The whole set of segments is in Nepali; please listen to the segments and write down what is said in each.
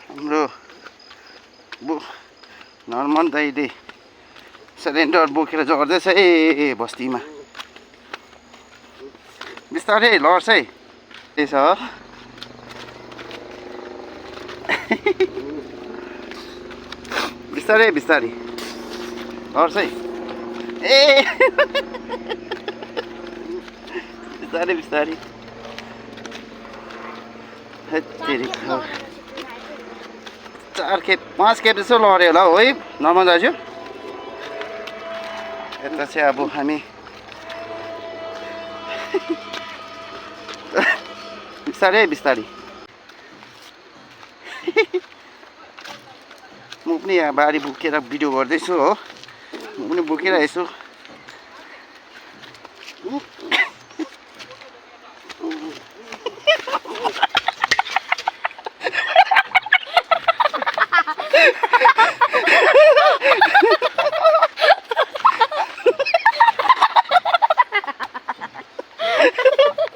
हाम्रो नर्मन दाइले सिलिन्डर बोकेर झर्दैछ है बस्तीमा। बिस्तारै लड्छ है त्यसो हो। बिस्तारै बिस्तारै लड्छ है ए बिस्तारै बिस्तारै। चार खेप 5 खेप जस्तो लड्यो होला है नर्मन दाजु। यता चाहिँ अब हामी बिस्तारै बिस्तारै। म पनि यहाँ बारी बोकेर भिडियो गर्दैछु हो। म पनि बोकिरहेको छु।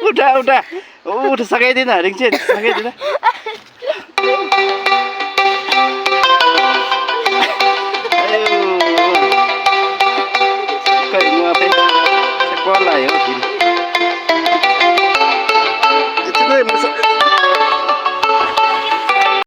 उठा उठा उठ सघाइदिन हरेक चाहिँ सघाइदिन। कल आयो